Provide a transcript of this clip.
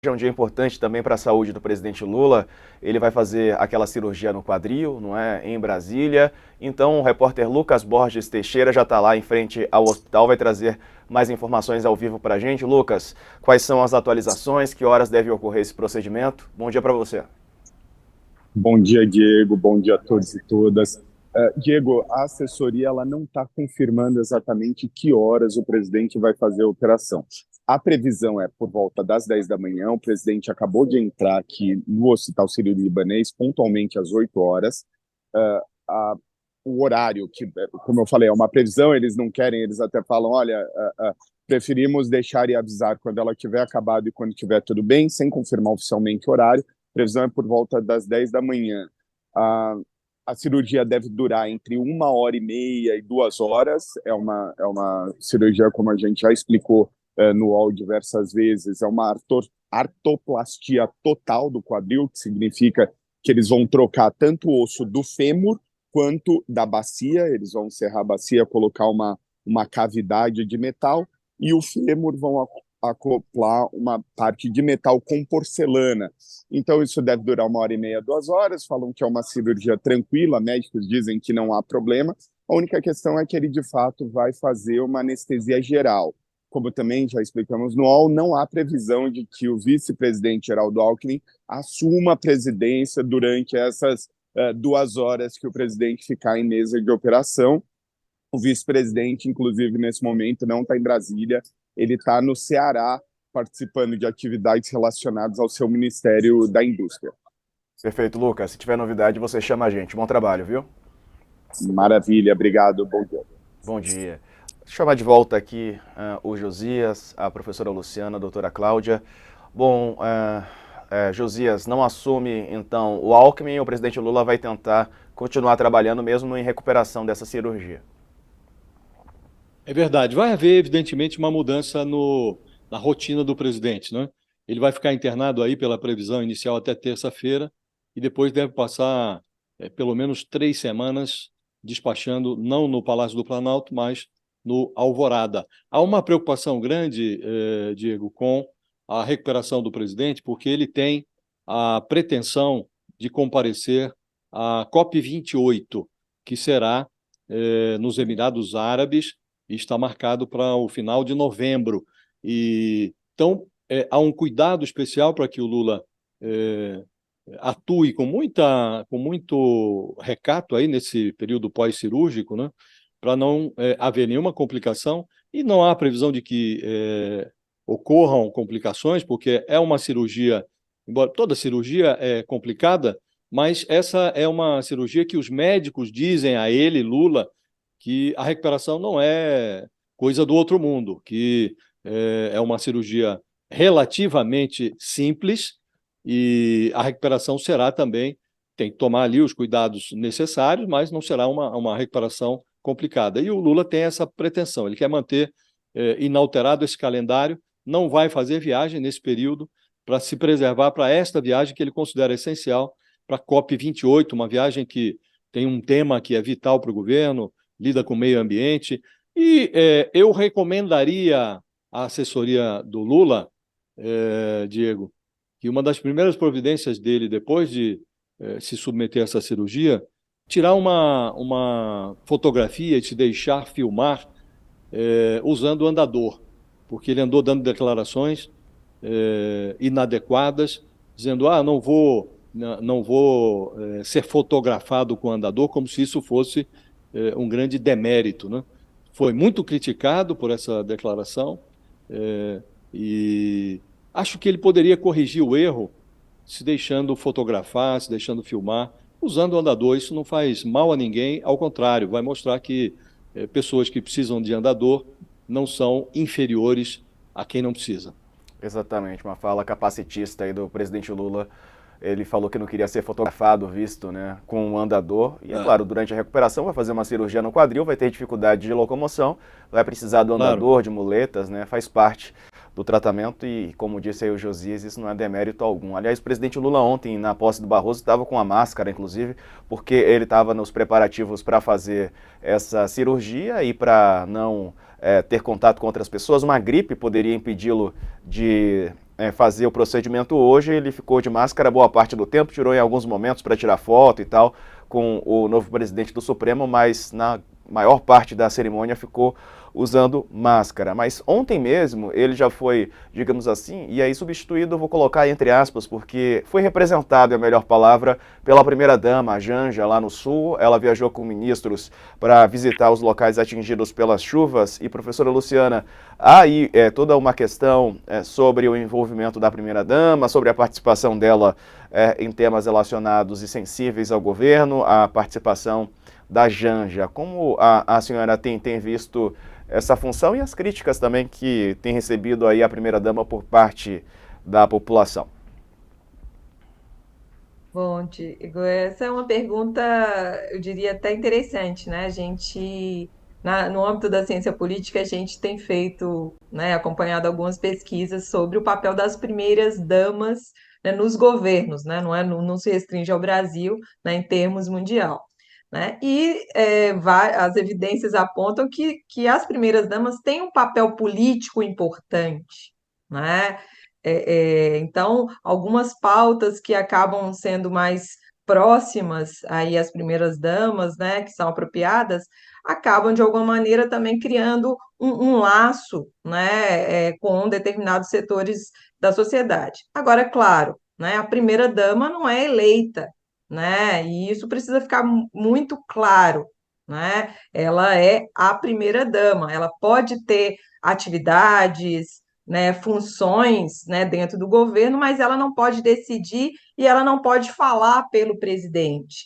é um dia importante também para a saúde do presidente Lula. Ele vai fazer aquela cirurgia no quadril, não é? Em Brasília. Então o repórter Lucas Borges Teixeira já está lá em frente ao hospital, vai trazer mais informações ao vivo para a gente. Lucas, quais são as atualizações? Que horas deve ocorrer esse procedimento? Bom dia para você. Bom dia, Diego. Bom dia a todos e todas. Diego, a assessoria ela não está confirmando exatamente que horas o presidente vai fazer a operação. A previsão é por volta das 10 da manhã. O presidente acabou de entrar aqui no Hospital Sírio-Libanês, pontualmente às 8 horas. Uh, a, o horário, que, como eu falei, é uma previsão, eles não querem, eles até falam, olha, preferimos deixar e avisar quando ela tiver acabado e quando tiver tudo bem, sem confirmar oficialmente o horário. A previsão é por volta das 10 da manhã. A cirurgia deve durar entre 1 hora e meia e 2 horas. É uma cirurgia, como a gente já explicou no UOL diversas vezes, é uma artroplastia total do quadril, que significa que eles vão trocar tanto o osso do fêmur quanto da bacia. Eles vão serrar a bacia, colocar uma cavidade de metal, e o fêmur vão acoplar uma parte de metal com porcelana. Então, isso deve durar 1 hora e meia, 2 horas. Falam que é uma cirurgia tranquila, médicos dizem que não há problema. A única questão é que ele, de fato, vai fazer uma anestesia geral. Como também já explicamos no UOL, não há previsão de que o vice-presidente Geraldo Alckmin assuma a presidência durante essas 2 horas que o presidente ficar em mesa de operação. O vice-presidente, inclusive, nesse momento, não está em Brasília, ele está no Ceará, participando de atividades relacionadas ao seu Ministério da Indústria. Perfeito, Lucas. Se tiver novidade, você chama a gente. Bom trabalho, viu? Maravilha, obrigado, bom dia. Bom dia. Vou chamar de volta aqui o Josias, a professora Luciana, a doutora Cláudia. Bom, Josias, não assume, então, o Alckmin, o presidente Lula vai tentar continuar trabalhando mesmo em recuperação dessa cirurgia. É verdade. Vai haver, evidentemente, uma mudança na rotina do presidente, né? Ele vai ficar internado aí pela previsão inicial até terça-feira e depois deve passar pelo menos 3 semanas despachando, não no Palácio do Planalto, mas no Alvorada. Há uma preocupação grande, Diego, com a recuperação do presidente, porque ele tem a pretensão de comparecer à COP28, que será nos Emirados Árabes, e está marcado para o final de novembro. Então, há um cuidado especial para que o Lula atue com muito recato aí nesse período pós-cirúrgico, né, para não haver nenhuma complicação, e não há previsão de que ocorram complicações, porque é uma cirurgia, embora toda cirurgia é complicada, mas essa é uma cirurgia que os médicos dizem a ele, Lula, que a recuperação não é coisa do outro mundo, que é uma cirurgia relativamente simples e a recuperação será também, tem que tomar ali os cuidados necessários, mas não será uma recuperação complicada. E o Lula tem essa pretensão, ele quer manter inalterado esse calendário, não vai fazer viagem nesse período para se preservar para esta viagem que ele considera essencial para a COP28, uma viagem que tem um tema que é vital para o governo, lida com o meio ambiente, e eu recomendaria à assessoria do Lula, Diego, que uma das primeiras providências dele, depois de se submeter a essa cirurgia, tirar uma fotografia e se deixar filmar usando o andador, porque ele andou dando declarações inadequadas, dizendo, não vou ser fotografado com o andador, como se isso fosse um grande demérito, né? Foi muito criticado por essa declaração e acho que ele poderia corrigir o erro se deixando fotografar, se deixando filmar, usando o andador. Isso não faz mal a ninguém, ao contrário, vai mostrar que pessoas que precisam de andador não são inferiores a quem não precisa. Exatamente, uma fala capacitista aí do presidente Lula. Ele falou que não queria ser fotografado, visto, né, com um andador. E, é claro, durante a recuperação vai fazer uma cirurgia no quadril, vai ter dificuldade de locomoção, vai precisar do andador, claro, de muletas, né, faz parte do tratamento e, como disse aí o Josias, isso não é demérito algum. Aliás, o presidente Lula ontem, na posse do Barroso, estava com a máscara, inclusive, porque ele estava nos preparativos para fazer essa cirurgia e para não ter contato com outras pessoas. Uma gripe poderia impedi-lo de fazer o procedimento hoje, ele ficou de máscara boa parte do tempo, tirou em alguns momentos para tirar foto e tal com o novo presidente do Supremo, mas na maior parte da cerimônia ficou usando máscara. Mas ontem mesmo ele já foi, digamos assim, e aí substituído, vou colocar entre aspas, porque foi representado, é a melhor palavra, pela primeira-dama, a Janja, lá no Sul. Ela viajou com ministros para visitar os locais atingidos pelas chuvas. E, professora Luciana, há aí toda uma questão sobre o envolvimento da primeira-dama, sobre a participação dela em temas relacionados e sensíveis ao governo, a participação da Janja. Como a senhora tem visto essa função e as críticas também que tem recebido aí a primeira-dama por parte da população? Bom, Diego, essa é uma pergunta, eu diria até interessante, né? A gente, no âmbito da ciência política, a gente tem feito, né, acompanhado algumas pesquisas sobre o papel das primeiras damas, né, nos governos, né? Não se restringe ao Brasil, né, em termos mundial. Né? E as evidências apontam que as primeiras damas têm um papel político importante, né? Então, algumas pautas que acabam sendo mais próximas aí às primeiras damas, né, que são apropriadas, acabam de alguma maneira também criando um laço, né, com determinados setores da sociedade. Agora, claro, né, a primeira dama não é eleita, né? E isso precisa ficar muito claro, né? Ela é a primeira dama, ela pode ter atividades, né, funções, né, dentro do governo, mas ela não pode decidir e ela não pode falar pelo presidente,